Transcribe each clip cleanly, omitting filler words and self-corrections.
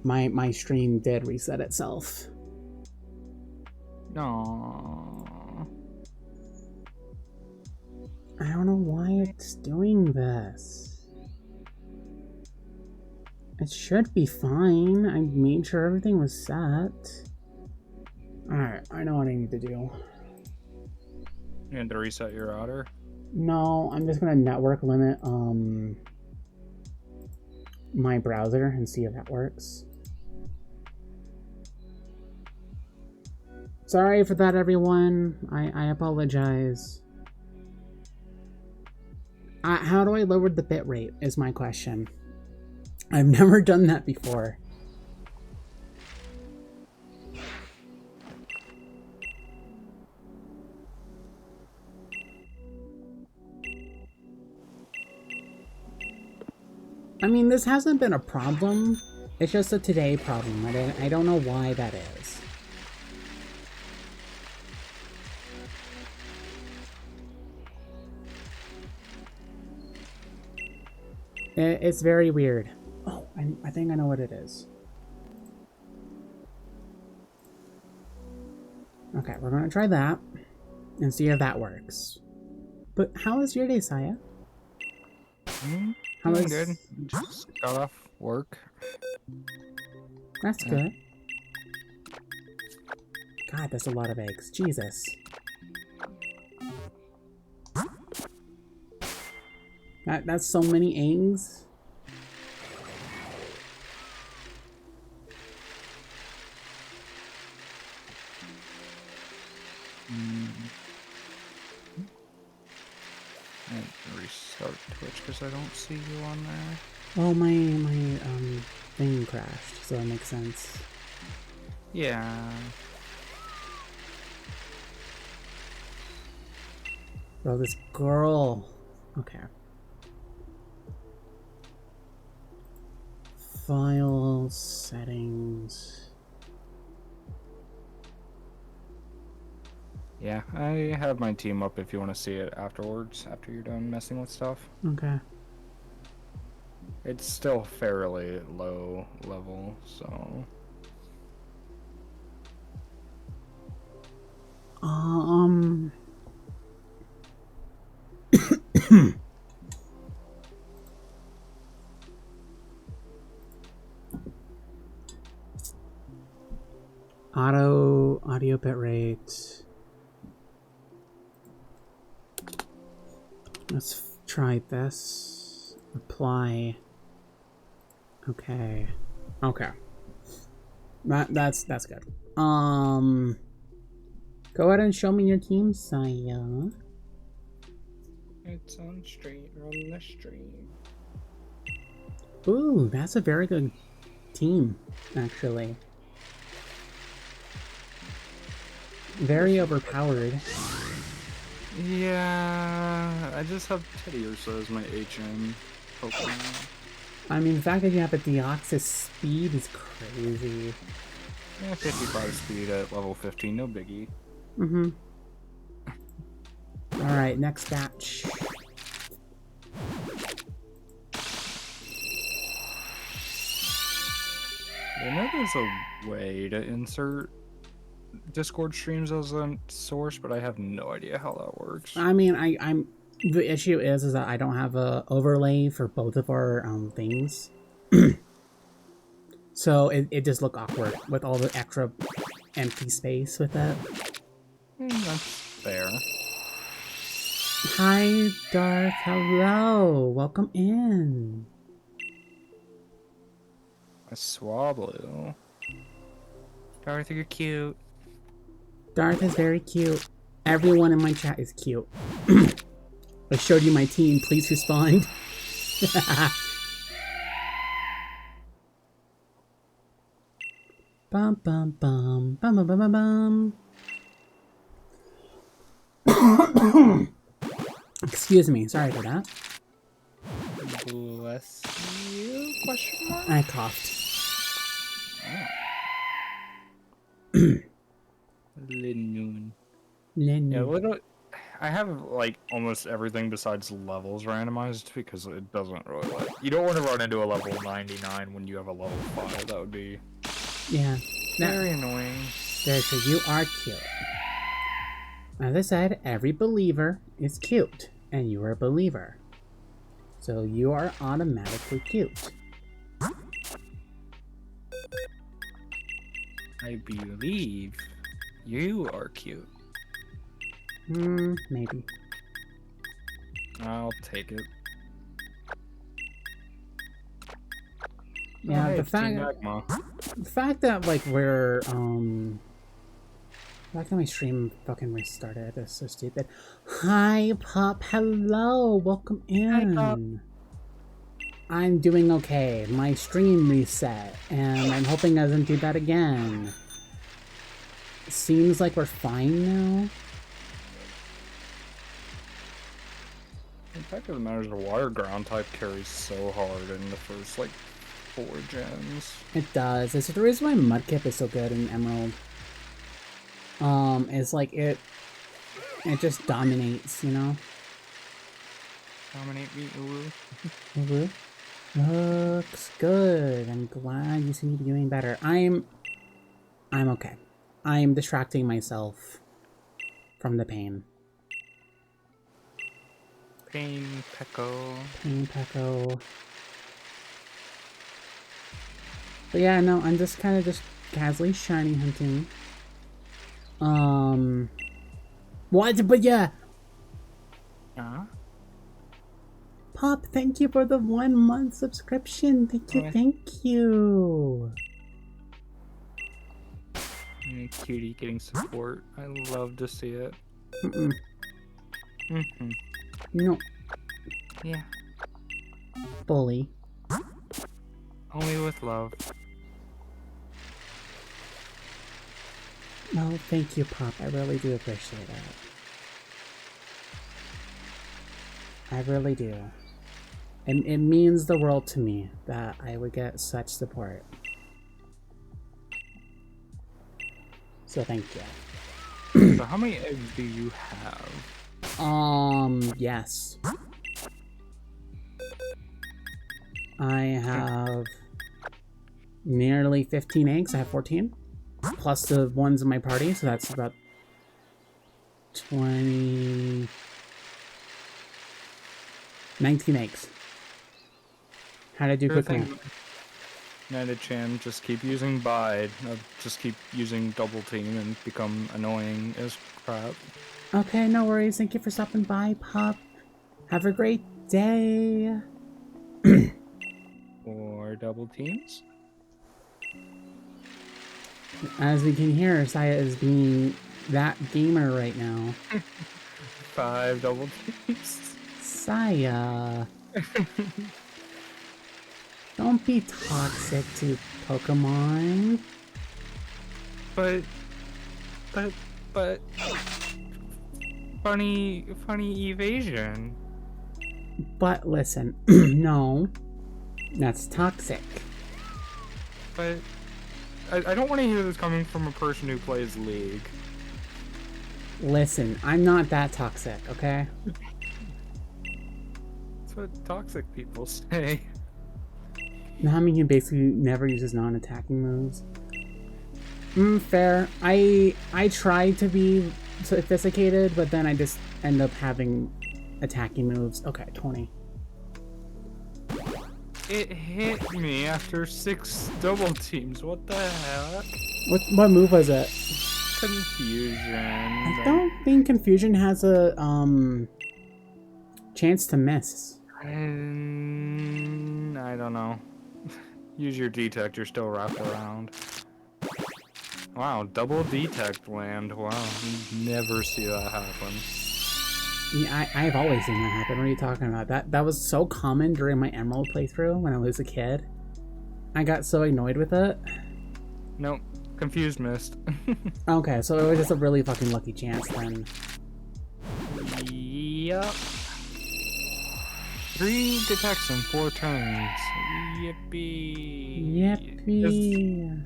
my stream did reset itself. No. I don't know why it's doing this. It should be fine. I made sure everything was set. Alright, I know what I need to do. You had to reset your router? No, I'm just gonna network limit my browser and see if that works. Sorry for that, everyone. I apologize. How do I lower the bitrate is my question. I've never done that before. I mean, this hasn't been a problem. It's just a today problem. I don't know why that is. It's very weird. Oh, I think I know what it is. Okay, we're gonna try that and see if that works. But how is your day, Saya? How Doing is... good. Just got off work. That's good. God, that's a lot of eggs. Jesus. That's so many eggs. I restart Twitch because I don't see you on there. Oh, my thing crashed, so that makes sense. Yeah. Bro, this girl. Okay. File settings. Yeah, I have my team up if you want to see it afterwards, after you're done messing with stuff. Okay. It's still fairly low level, so... Audio bitrate. Let's try this. Apply. Okay. Okay. That's good. Go ahead and show me your team, Saya. It's on the stream. Ooh, that's a very good team, actually. Very overpowered. Yeah, I just have Teddy Ursa as my HM Pokemon. I mean, the fact that you have a Deoxys speed is crazy. Yeah, 55 speed at level 15, no biggie. Mm-hmm. Alright, next batch. I know there's a way to insert Discord streams as a source, but I have no idea how that works. I mean, I'm the issue is that I don't have a overlay for both of our things. So it just look awkward with all the extra empty space with it. That's fair. Hi, Dark. Hello. Welcome in. A Swablu. Darth, you're cute. Darth is very cute. Everyone in my chat is cute. I showed you my team. Please respond. Bum bum bum bum bum bum bum bum. Excuse me. Sorry for that. Bless you? Question mark? I coughed. Linoon. Lin. Yeah, I have like almost everything besides levels randomized because it doesn't really like. You don't want to run into a level 99 when you have a level 5. That would be Yeah. very annoying. Very true. You are cute. As I said, every believer is cute, and you are a believer. So you are automatically cute. I believe you are cute. Maybe. I'll take it. Yeah, oh, hey, the it's Team Magma. fact that like we're why can't my stream fucking restarted? That's so stupid. Hi Pop, hello, welcome in. Hi, Pop. I'm doing okay. My stream reset, and I'm hoping it doesn't do that again. Seems like we're fine now. The fact of the matter is the water ground type carries so hard in the first like 4 gens. It does. It's the reason why Mudkip is so good in Emerald. It's like it just dominates, you know? Dominate me, Uru. Uru? Looks good. I'm glad you seem to be doing better. I'm okay. I'm distracting myself from the pain. Pain Pecco. Pain Pecco. But yeah, no, I'm just kind of just casually shiny hunting. What? But yeah. Pop, thank you for the 1 month subscription. Thank you, thank you. Cutie getting support. I love to see it. No. Yeah. Bully. Only with love. No, thank you, Pop. I really do appreciate that. I really do. And it means the world to me that I would get such support. So thank you. So how many eggs do you have? Yes. I have nearly 15 eggs. I have 14. Plus the ones in my party, so that's about 19 eggs. How to do quick math? Nana-chan, just keep using bide. Just keep using double team and become annoying as crap. Okay, no worries. Thank you for stopping by, Pop. Have a great day. Or double teams? As we can hear, Saya is being that gamer right now. 5 double teams. Saya. Don't be toxic to Pokemon. But funny evasion. But listen, no, that's toxic. But I don't want to hear this coming from a person who plays League. Listen, I'm not that toxic, okay? That's what toxic people say. Nami can basically never uses non-attacking moves. Fair. I try to be sophisticated, but then I just end up having attacking moves. Okay, 20. It hit me after 6 double teams. What the heck? What move was it? Confusion. I don't think Confusion has a chance to miss. I don't know. Use your detect, you're still wrapped around. Wow, double detect land. Wow, you never see that happen. Yeah, I've always seen that happen. What are you talking about? That was so common during my Emerald playthrough when I was a kid. I got so annoyed with it. Nope, confused missed. Okay, so it was just a really fucking lucky chance then. Yup. 3 detects in 4 turns. Yippee. Yippee.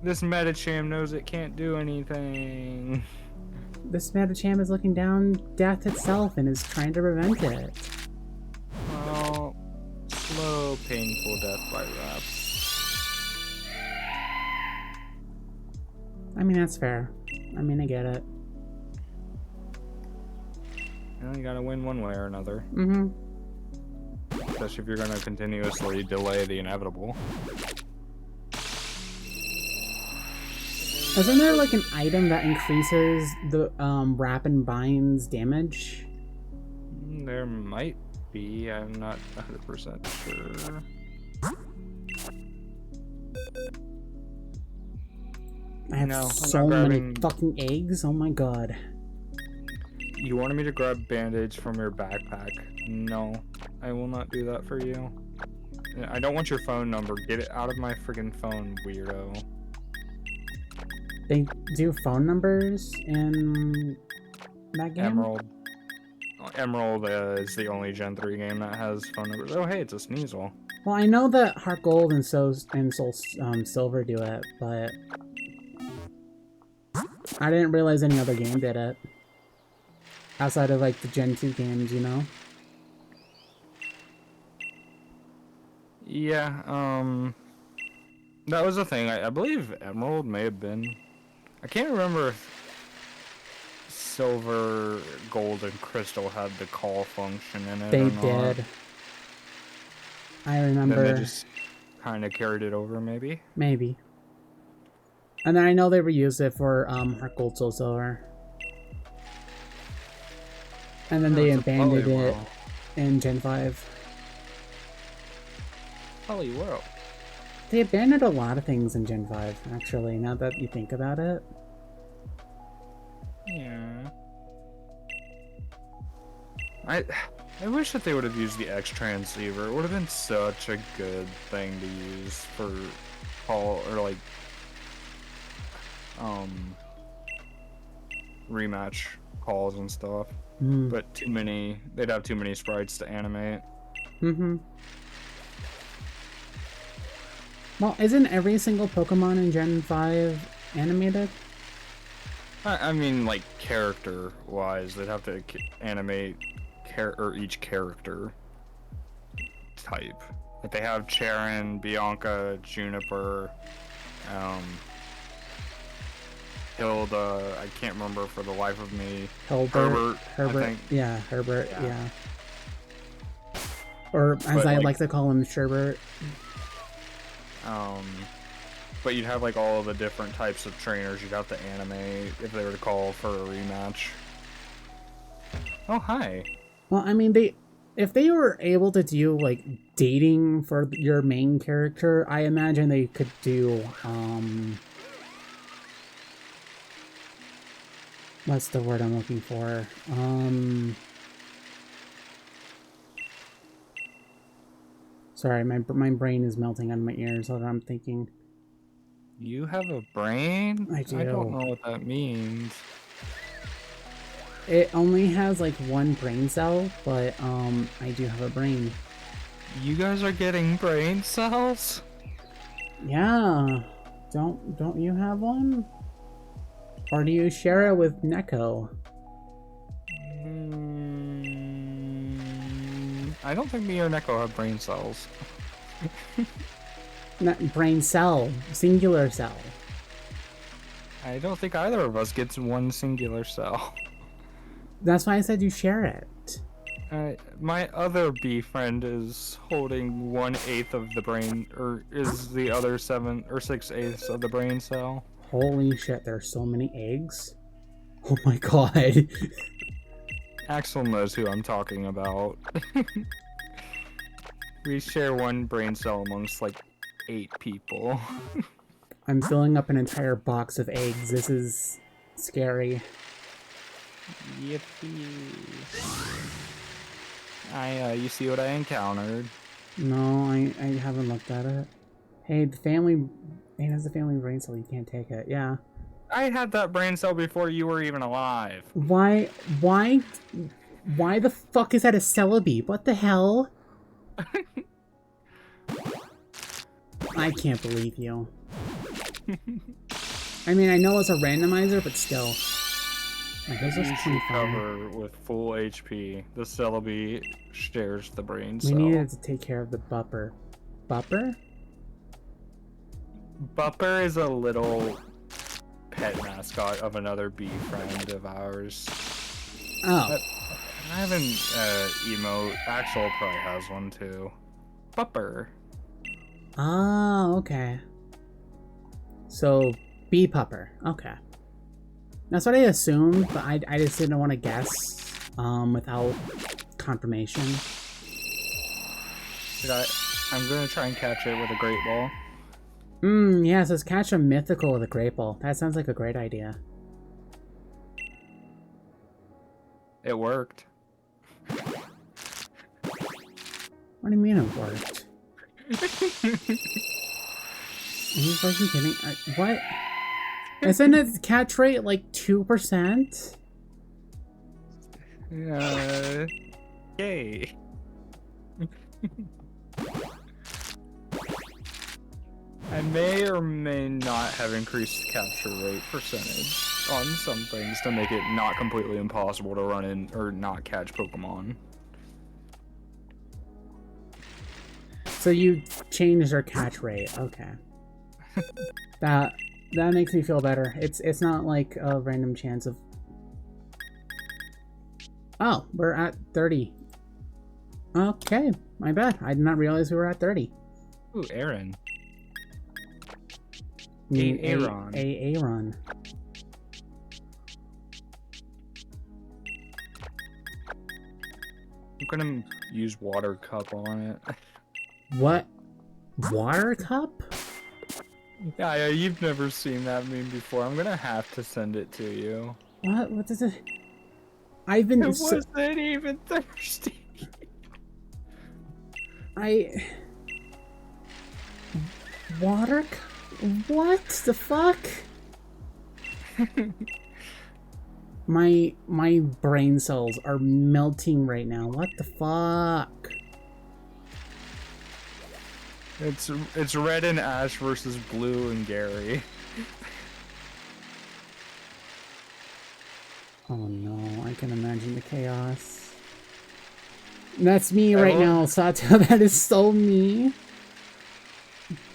This Metacham knows it can't do anything. This Medicham is looking down death itself and is trying to prevent it. Well, slow, painful death by reps. I mean, that's fair. I mean, I get it. You gotta win one way or another. Mm-hmm. Especially if you're gonna continuously delay the inevitable. Isn't there like an item that increases the wrap and bind's damage? There might be. I'm not 100% sure. I have so many fucking eggs. Oh my god. You wanted me to grab bandage from your backpack? No, I will not do that for you. I don't want your phone number. Get it out of my freaking phone, weirdo. They do phone numbers in that game? Emerald is the only Gen 3 game that has phone numbers. Oh, hey, it's a Sneasel. Well, I know that Heart Gold and Soul Silver do it, but I didn't realize any other game did it. Outside of, like, the Gen 2 games, you know? Yeah, that was the thing. I believe Emerald may have been... I can't remember if Silver, Gold, and Crystal had the call function in it. They did. I remember. Then they just kind of carried it over, maybe? Maybe. And then I know they reused it for Heart Gold, Soul Silver. And then they abandoned it in Gen 5. Holy world. They abandoned a lot of things in Gen 5, actually, now that you think about it. Yeah. I wish that they would have used the X transceiver. It would have been such a good thing to use for call or like rematch calls and stuff. But they'd have too many sprites to animate. Mm-hmm. Well, isn't every single Pokemon in Gen 5 animated? I mean, like, character-wise, they'd have to animate each character type. Like, they have Charon, Bianca, Juniper, Hilda, I can't remember for the life of me. Herbert, I think. Yeah, Herbert, yeah. Or, as I like to call him, Sherbert. But you'd have like all the different types of trainers you'd have to animate if they were to call for a rematch. Oh, hi. Well, I mean, if they were able to do like dating for your main character, I imagine they could do what's the word I'm looking for? Sorry, my brain is melting on my ears. Hold on, I'm thinking. You have a brain? I do. I don't know what that means. It only has like one brain cell, but I do have a brain. You guys are getting brain cells? Yeah. Don't you have one? Or do you share it with Neko? I don't think me or Neko have brain cells. Not brain cell, singular cell. I don't think either of us gets one singular cell. That's why I said you share it. My other bee friend is holding 1/8 of the brain, or is the other 7 or 6/8 of the brain cell. Holy shit, there are so many eggs. Oh my god. Axel knows who I'm talking about. We share one brain cell amongst like 8 people. I'm filling up an entire box of eggs. This is scary. Yippee. You see what I encountered? No, I haven't looked at it. Hey, it has a family brain cell, you can't take it. Yeah. I had that brain cell before you were even alive. Why the fuck is that a Celebi? What the hell? I can't believe you. I mean, I know it's a randomizer, but still. His was PC 25. cover with full HP. The Celebi shares the brain We cell. needed to take care of the Bupper. Bupper? Bupper is a little pet mascot of another bee friend of ours. Oh. I haven't emote. Axel probably has one too. Bupper. Oh, okay. So, bee pupper. Okay. That's what I assumed, but I just didn't want to guess without confirmation. I'm gonna try and catch it with a great ball. Yeah, it says catch a mythical with a great ball. That sounds like a great idea. It worked. What do you mean it worked? Are you fucking kidding? What? Isn't its catch rate like 2%? Yay. I may or may not have increased capture rate percentage on some things to make it not completely impossible to run in or not catch Pokemon. So you changed your catch rate. Okay. That makes me feel better. It's not like a random chance of... Oh, we're at 30. Okay, my bad. I did not realize we were at 30. Ooh, Aaron. Aaron. Aaron. I'm gonna use water cup on it. What? Water cup? Yeah, you've never seen that meme before. I'm gonna have to send it to you. What? What is it? I've been... It wasn't even thirsty. Water cup? What the fuck? My brain cells are melting right now. What the fuck? It's Red and Ash versus Blue and Gary. Oh no, I can imagine the chaos. That's me right now, Sato. That is so me.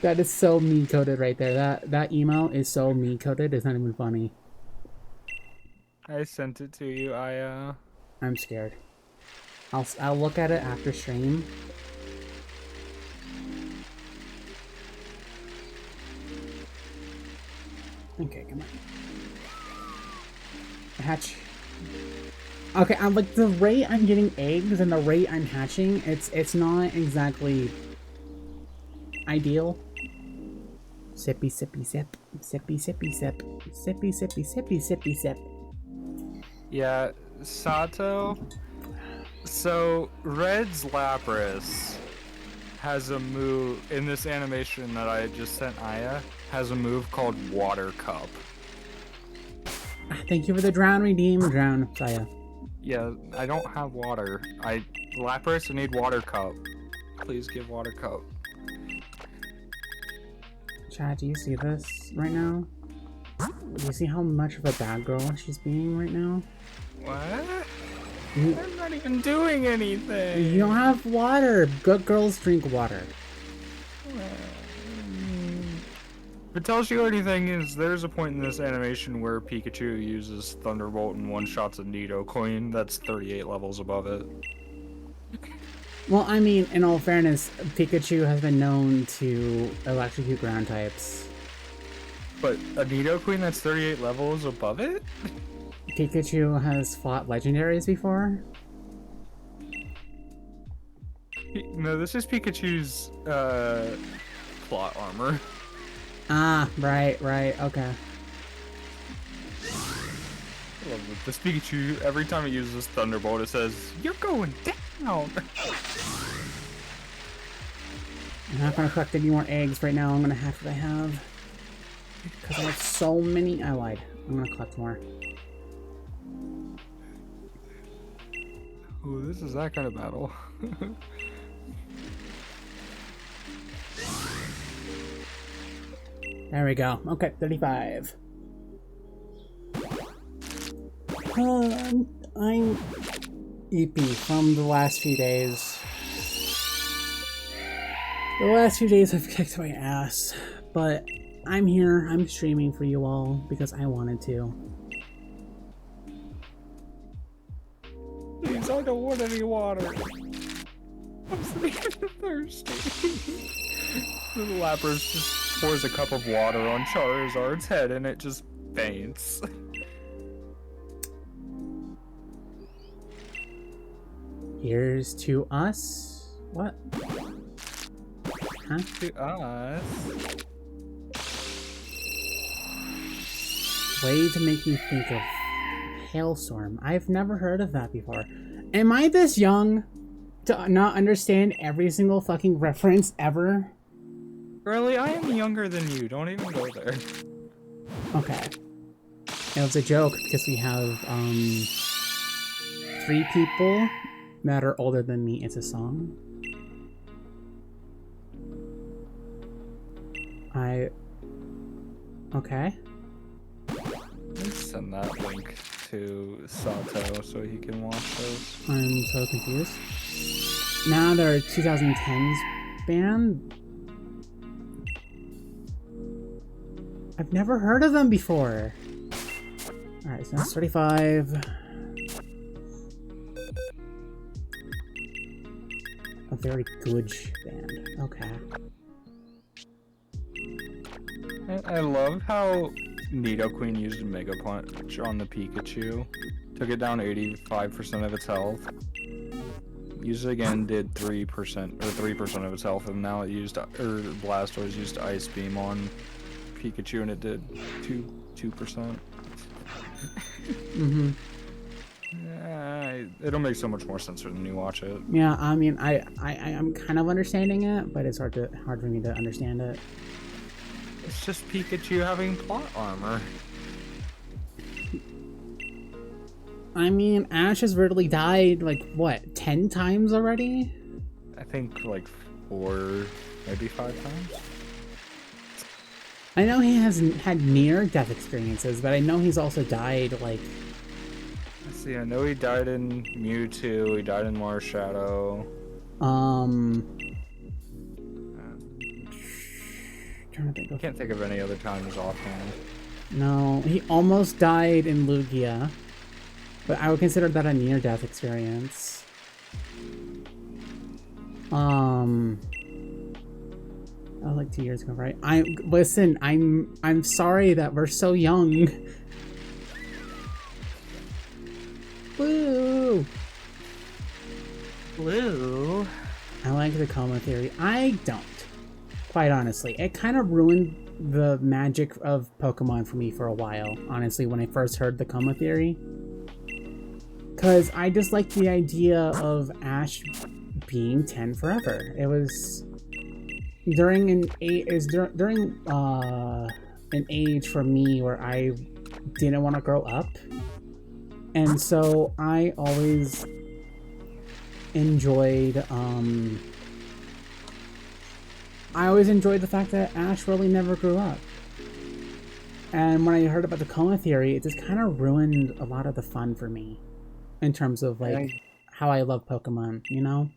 That is so me coded right there. That email is so me coded. It's not even funny. I sent it to you. I'm scared. I'll look at it after stream. Okay, come on. Hatch. Okay, I'm like the rate I'm getting eggs and the rate I'm hatching. It's not exactly ideal. Sippy sippy sip, sippy sippy sip, sippy sippy sippy sippy sip. Yeah, Sato. So Red's Lapras has a move in this animation that I just sent Aya. Has a move called Water Cup. Thank you for the drown redeem. Drown, Saya. Yeah, I don't have water. Lapras, I need Water Cup. Please give Water Cup. Chad, do you see this right now? Do you see how much of a bad girl she's being right now? What? I'm not even doing anything. You don't have water. Good girls drink water. If it tells you anything, is there's a point in this animation where Pikachu uses Thunderbolt and one-shots a Nidoqueen that's 38 levels above it. Well, I mean, in all fairness, Pikachu has been known to electrocute ground types. But a Nidoqueen that's 38 levels above it? Pikachu has fought legendaries before? No, this is Pikachu's, plot armor. Ah, right, okay. I love it. This Pikachu, every time it uses Thunderbolt, it says, "You're going down!" I'm not gonna collect any more eggs right now. I'm gonna have what I have. Because I have so many. I lied. I'm gonna collect more. Ooh, this is that kind of battle. There we go. Okay, 35. I'm eepy from the last few days. The last few days have kicked my ass, but I'm here. I'm streaming for you all because I wanted to. Please, I don't want any water. I'm so thirsty. The Lapras just pours a cup of water on Charizard's head and it just faints. Here's to us. What? Huh? To us. Way to make me think of Hailstorm. I've never heard of that before. Am I this young to not understand every single fucking reference ever? Really, I am younger than you. Don't even go there. Okay. It was a joke because we have 3 people that are older than me. It's a song. Okay. Let's send that link to Sato so he can watch those. I'm so confused. Now they're 2010s band. I've never heard of them before. Alright, so that's 35. A very good band. Okay. I love how Nidoqueen used Mega Punch on the Pikachu. Took it down 85% of its health. Used it again, did 3% or 3% of its health, and now it used Blastoise used Ice Beam on Pikachu and it did 2%. Mm-hmm. It'll make so much more sense when you watch it. Yeah, I mean, I'm kind of understanding it, but it's hard for me to understand it. It's just Pikachu having plot armor. I mean, Ash has literally died, like, what, 10 times already? I think like 4, maybe 5 times. I know he has had near-death experiences, but I know he's also died, like... Let's see, I know he died in Mewtwo, he died in Marshadow. Trying to think I can't think of any other times offhand. No, he almost died in Lugia, but I would consider that a near-death experience. That was like 2 years ago, right? Listen, I'm sorry that we're so young. Woo! Blue. I like the coma theory. I don't. Quite honestly. It kind of ruined the magic of Pokemon for me for a while, honestly, when I first heard the coma theory. Because I just like the idea of Ash being 10 forever. It was during an age for me where I didn't want to grow up. And so I always enjoyed the fact that Ash really never grew up. And when I heard about the coma theory, it just kind of ruined a lot of the fun for me in terms of like how I love Pokemon, you know?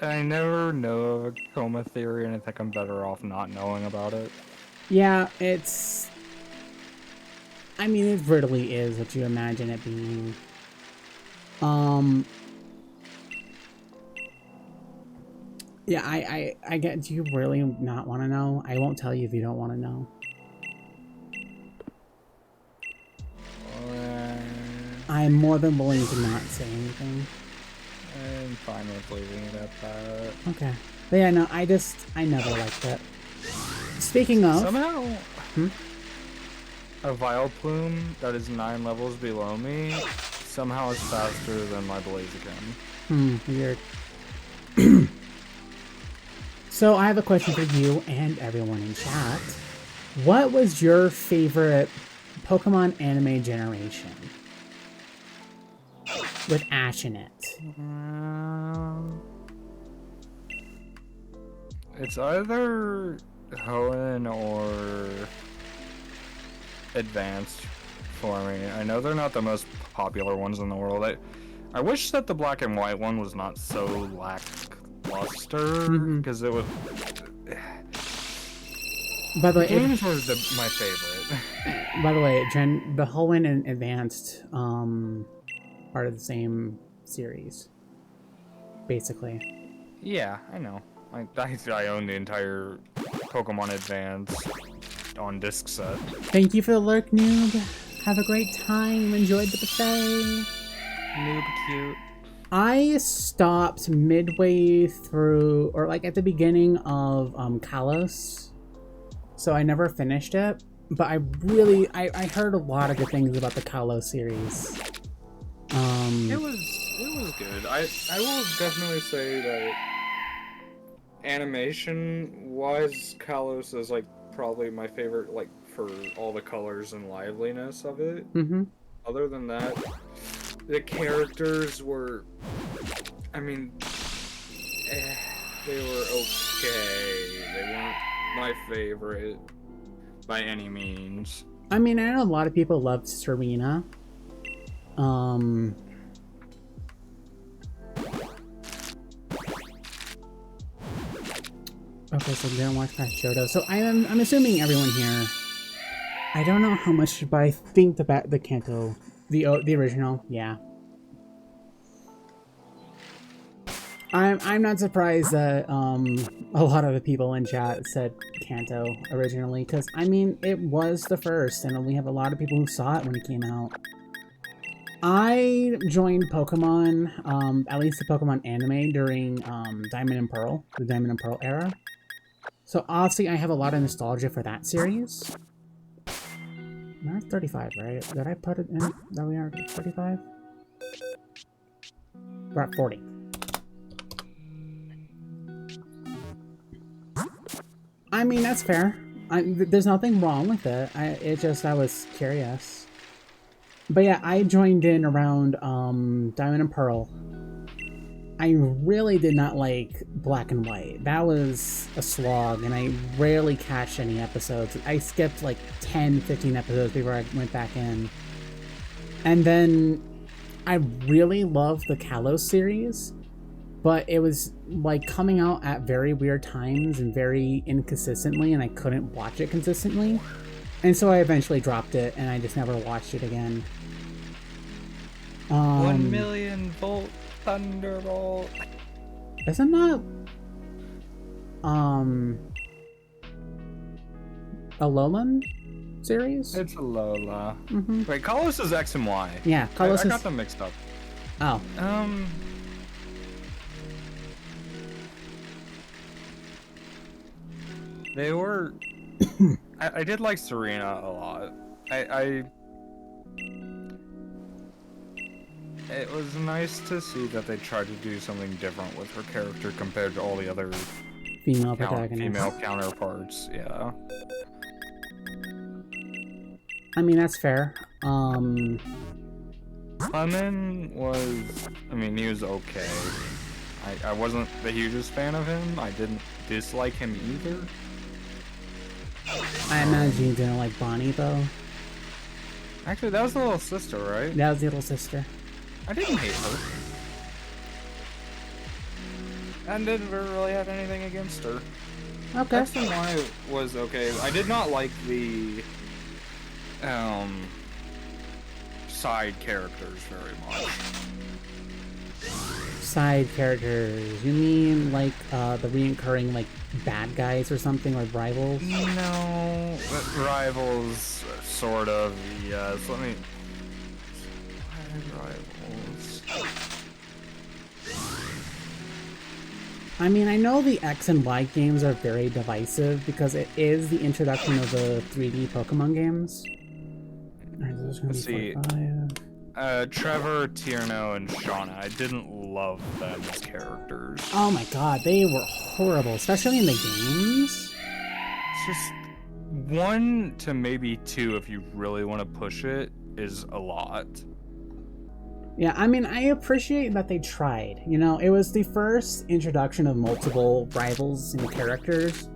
I never know of a coma theory, and I think I'm better off not knowing about it. Yeah, it's... I mean, it really is what you imagine it being. Yeah, I get... Do you really not want to know? I won't tell you if you don't want to know. I'm more than willing to not say anything. I'm fine with leaving it at that. Okay. But yeah, no, I never liked it. Speaking of... Somehow... A Vileplume that is 9 levels below me somehow is faster than my Blaziken. Weird. So I have a question for you and everyone in chat. What was your favorite Pokemon anime generation? With Ash in it. It's either Hoenn or Advanced for me. I know they're not the most popular ones in the world. I wish that the black and white one was not so lackluster, because it was. By the way, games were my favorite. By the way, the Hoenn and Advanced part of the same series, basically. Yeah, I know. I own the entire Pokemon Advance on disc set. Thank you for the lurk, noob. Have a great time. Enjoyed the buffet. Noob cute. I stopped midway through, or like at the beginning of Kalos, so I never finished it. But I heard a lot of good things about the Kalos series. It was good. I will definitely say that animation wise, Kalos is like probably my favorite, like for all the colors and liveliness of it. Other than that, the characters were, I mean, they were okay. They weren't my favorite by any means. I mean, I know a lot of people loved Serena. Okay, so they don't watch past Johto. So I'm assuming everyone here. I don't know how much, but I think the Kanto, the original, yeah. I'm not surprised that a lot of the people in chat said Kanto originally, because I mean it was the first, and we have a lot of people who saw it when it came out. I joined Pokemon, at least the Pokemon anime, during Diamond and Pearl, the Diamond and Pearl era. So obviously I have a lot of nostalgia for that series. We're at 35, right? Did I put it in that we are at 35? We're at 40. I mean, that's fair. There's nothing wrong with it. I was curious. But yeah, I joined in around Diamond and Pearl. I really did not like Black and White. That was a slog, and I rarely catched any episodes. I skipped like 10, 15 episodes before I went back in. And then I really loved the Kalos series, but it was like coming out at very weird times and very inconsistently, and I couldn't watch it consistently. And so I eventually dropped it, and I just never watched it again. 1 million volt thunderbolt. Isn't that a Alolan series? It's Alola. Wait, Kalos is X and Y. Yeah, Kalos I got them mixed up. Oh. They were. I did like Serena a lot. It was nice to see that they tried to do something different with her character compared to all the other female counterparts. Yeah. I mean, that's fair. Clement was. I mean, he was okay. I wasn't the hugest fan of him. I didn't dislike him either. I imagine you didn't like Bonnie, though. Actually, that was the little sister, right? That was the little sister. I didn't hate her. And didn't really have anything against her. Okay. X and Y was okay. I did not like the side characters very much. Side characters? You mean like the reoccurring like bad guys or something, like rivals? No, rivals, sort of. Yes. Let me. Rivals. I mean, I know the X and Y games are very divisive because it is the introduction of the 3D Pokemon games. Alright, so this is gonna be 45. Trevor, Tierno, and Shauna. I didn't love them as characters. Oh my god, they were horrible, especially in the games. It's just 1 to maybe 2 if you really want to push it is a lot. Yeah, I mean, I appreciate that they tried. You know, it was the first introduction of multiple rivals and characters,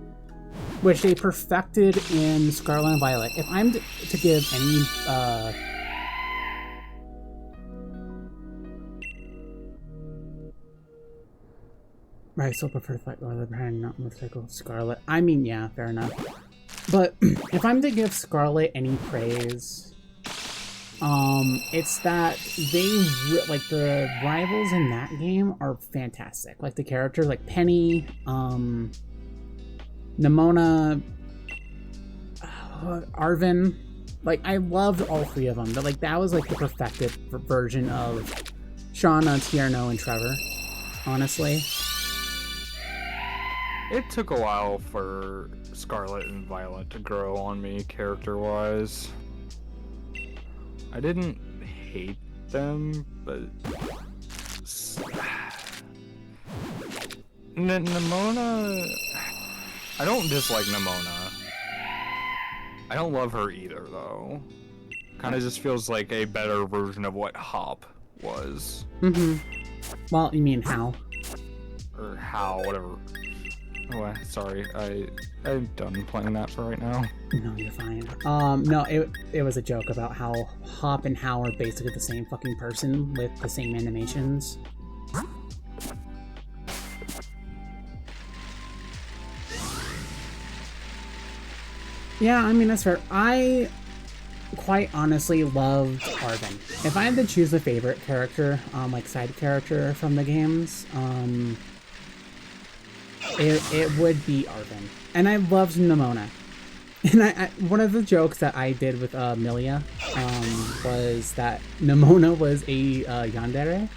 which they perfected in Scarlet and Violet. If I'm to give any I still prefer to fight rather than not with Scarlet. I mean, yeah, fair enough. But if I'm to give Scarlet any praise, it's that like the rivals in that game are fantastic. Like the characters, like Penny, Nimona, Arvin. Like I loved all three of them. But like that was like the perfected version of Shauna, Tierno, and Trevor. Honestly. It took a while for Scarlet and Violet to grow on me character-wise. I didn't hate them, but Nimona, I don't dislike Nimona. I don't love her either, though. Kind of just feels like a better version of what Hop was. Mm-hmm. Well, you mean Hal? Or Hal, whatever. Oh, sorry. I'm done playing that for right now. No, you're fine. No, it was a joke about how Hop and Hal are basically the same fucking person with the same animations. Yeah, I mean, that's fair. I quite honestly loved Arvin. If I had to choose a favorite character, like side character from the games, it would be Arvin. And I loved Nimona. And I one of the jokes that I did with Milia was that Nimona was a yandere.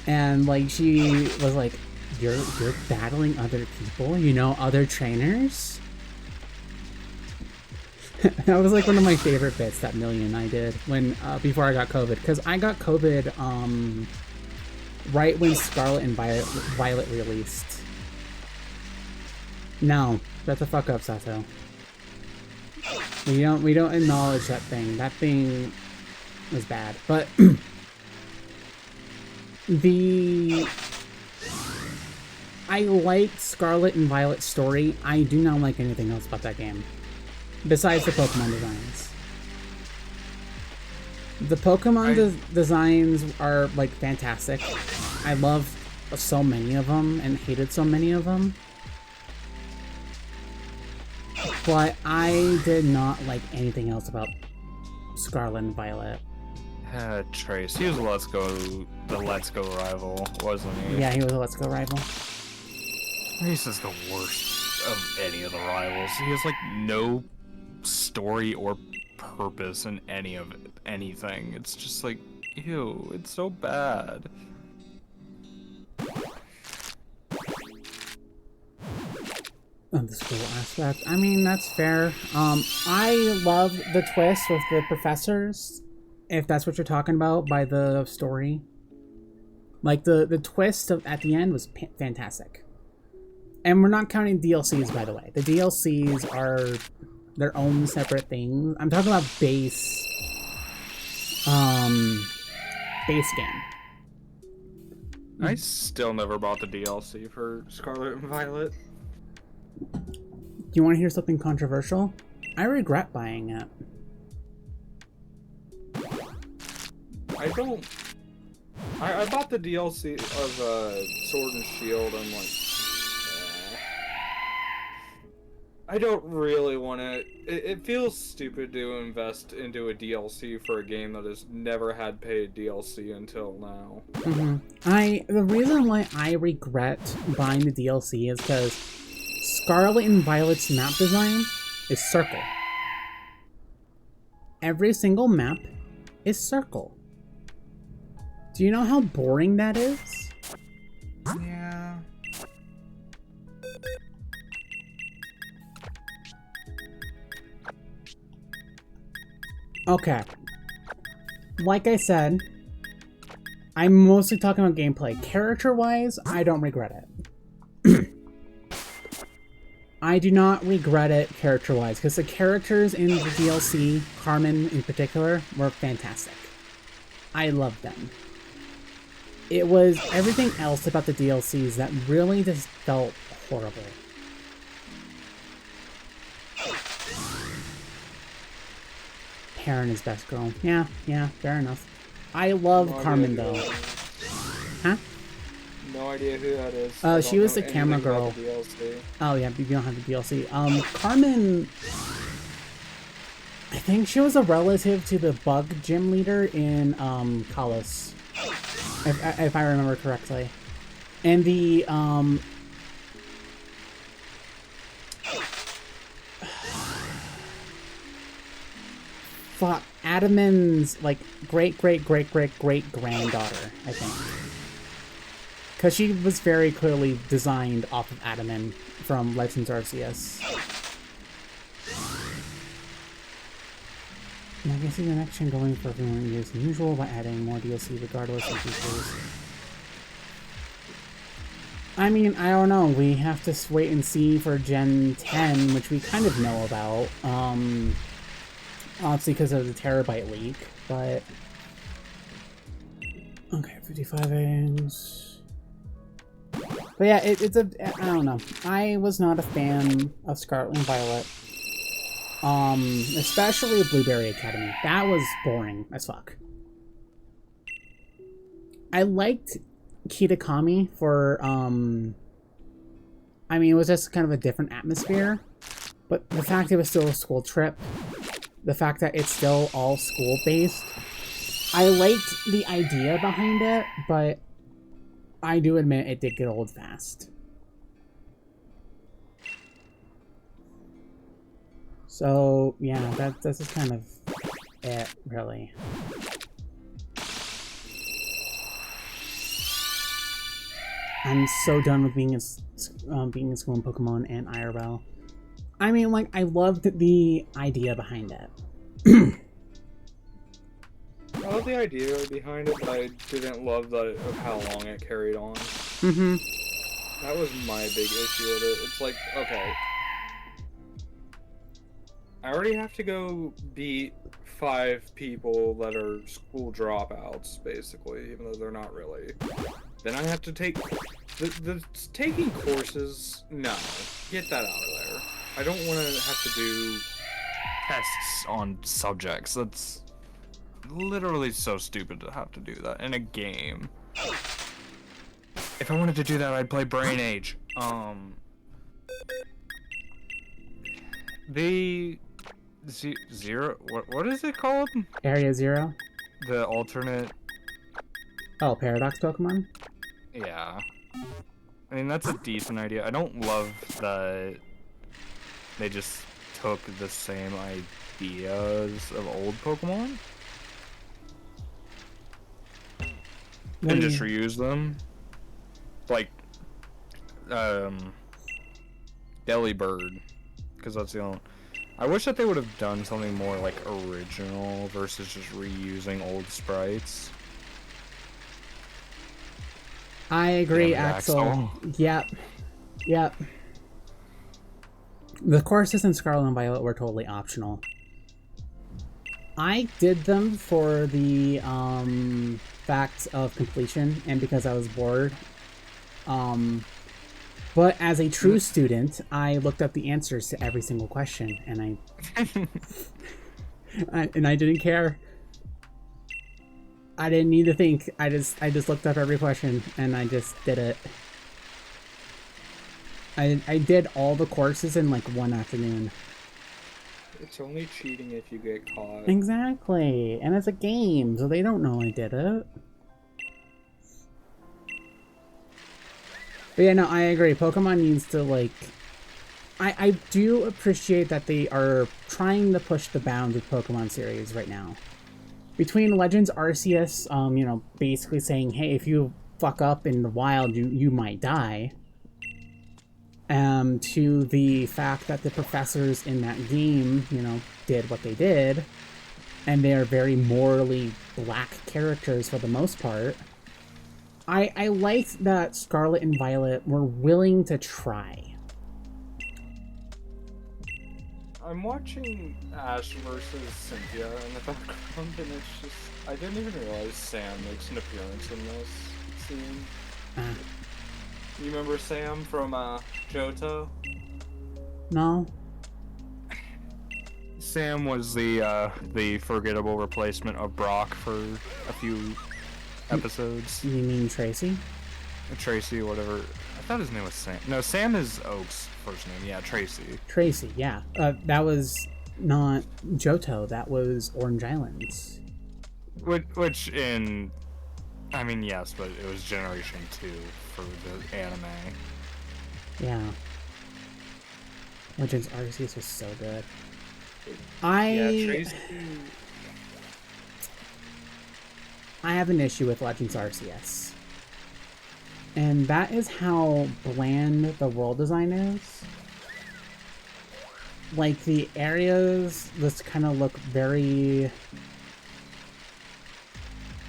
And like she was like, you're battling other people, you know, other trainers? That was like one of my favorite bits that Milia and I did when before I got COVID, because I got COVID right when Scarlet and Violet released. No, shut the fuck up, Sato. We don't acknowledge that thing. That thing was bad. But I liked Scarlet and Violet's story. I do not like anything else about that game. Besides the Pokemon designs. The Pokemon designs are, like, fantastic. I loved so many of them and hated so many of them. But I did not like anything else about Scarlet and Violet. Trace. He was the Let's Go rival, wasn't he? Yeah, he was a Let's Go rival. Trace is the worst of any of the rivals. He has, like, no story or purpose in anything. It's just like, ew, it's so bad. The school aspect. I mean, that's fair. I love the twist with the professors, if that's what you're talking about by the story. Like, the twist at the end was fantastic. And we're not counting DLCs, by the way. The DLCs are their own separate things. I'm talking about base game. I still never bought the DLC for Scarlet and Violet. Do you want to hear something controversial? I regret buying it. I bought the DLC of Sword and Shield. I'm like, I don't really want to. It feels stupid to invest into a DLC for a game that has never had paid DLC until now. The reason why I regret buying the DLC is because Scarlet and Violet's map design is circle. Every single map is circle. Do you know how boring that is? Yeah. Okay. Like I said, I'm mostly talking about gameplay. Character-wise, I don't regret it. I do not regret it character-wise, because the characters in the DLC, Carmen in particular, were fantastic. I loved them. It was everything else about the DLCs that really just felt horrible. Perrin is best girl. Yeah, fair enough. I love Carmen, though. Huh? No idea who that is. I She don't was know the camera anything about girl. the DLC. Oh yeah, you don't have the DLC. Carmen. I think she was a relative to the bug gym leader in Kalos, if I remember correctly. And the fuck, Adaman's like great granddaughter, I think, because she was very clearly designed off of Adaman from Legends Arceus. And I can see the next gen going for everyone years than usual by adding more DLC regardless of features. I mean, I don't know. We have to wait and see for Gen 10, which we kind of know about. Obviously because of the terabyte leak, but... Okay, 55 items. But yeah, it's a... I don't know. I was not a fan of Scarlet and Violet. Especially Blueberry Academy. That was boring as fuck. I liked Kitakami for, I mean, it was just kind of a different atmosphere, but the fact it was still a school trip, the fact that it's still all school-based, I liked the idea behind it, but I do admit it did get old fast. So, yeah, that's just kind of it, really. I'm so done with being in school in Pokemon and IRL. I mean, like, I loved the idea behind it. I love the idea behind it, but I didn't love of how long it carried on. Mm-hmm. That was my big issue with it. It's like, okay, I already have to go beat 5 people that are school dropouts, basically, even though they're not really. Then I have to take... The taking courses, no. Get that out of there. I don't want to have to do Tests on subjects. That's literally so stupid to have to do that in a game. If I wanted to do that, I'd play Brain Age. The zero. What is it called? Area Zero? The alternate. Oh, Paradox Pokemon? Yeah. I mean, that's a decent idea. I don't love that they just took the same ideas of old Pokemon and just reuse them. Like, Delibird, because that's the only... I wish that they would have done something more, like, original versus just reusing old sprites. I agree, Axel. Yep. Yep. The courses in Scarlet and Violet were totally optional. I did them for the facts of completion and because I was bored. But as a true student, I looked up the answers to every single question, and I didn't care. I didn't need to think. I just looked up every question and I just did it. I did all the courses in like one afternoon. It's only cheating if you get caught. Exactly. And it's a game, so they don't know I did it. But yeah, no, I agree. Pokemon needs to, like... I do appreciate that they are trying to push the bounds of Pokemon series right now. Between Legends Arceus, you know, basically saying, hey, if you fuck up in the wild, you might die. To the fact that the professors in that game, you know, did what they did. And they are very morally black characters for the most part. I liked that Scarlet and Violet were willing to try. I'm watching Ash versus Cynthia in the background, and it's just... I didn't even realize Sam makes an appearance in this scene. You remember Sam from Johto? No? Sam was the forgettable replacement of Brock for a few episodes. You mean Tracy? Tracy, whatever. I thought his name was Sam. No, Sam is Oak's first name. Yeah, Tracy. Tracy, yeah. That was not Johto. That was Orange Islands. Which in, I mean, yes, but it was Generation 2 for the anime. Yeah. Legends Arceus was so good. Yeah, Tracy. I have an issue with Legends Arceus. And that is how bland the world design is. Like, the areas just kind of look very...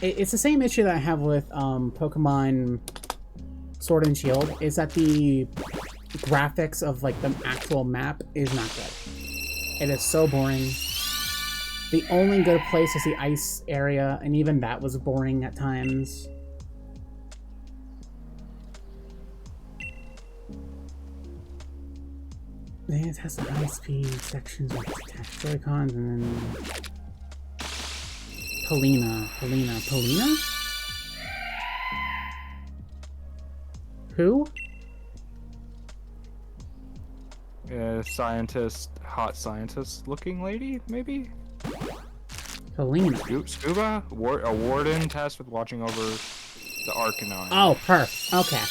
It's the same issue that I have with Pokemon Sword and Shield, is that the graphics of, like, the actual map is not good. It is so boring. The only good place is the ice area, and even that was boring at times. It has the high speed sections with attached Joy-Cons, and then Polina. Who? Hot scientist looking lady, maybe? Polina. Scuba? A warden tasked with watching over the Arcanine. Oh, perf. Okay.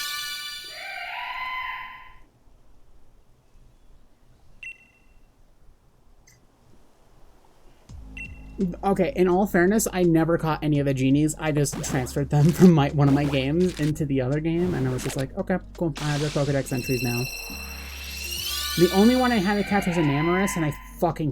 Okay, in all fairness, I never caught any of the genies. I just transferred them from one of my games into the other game, and I was just like, okay, cool. I have their Pokedex entries now. The only one I had to catch was an Amorous, and I fucking hate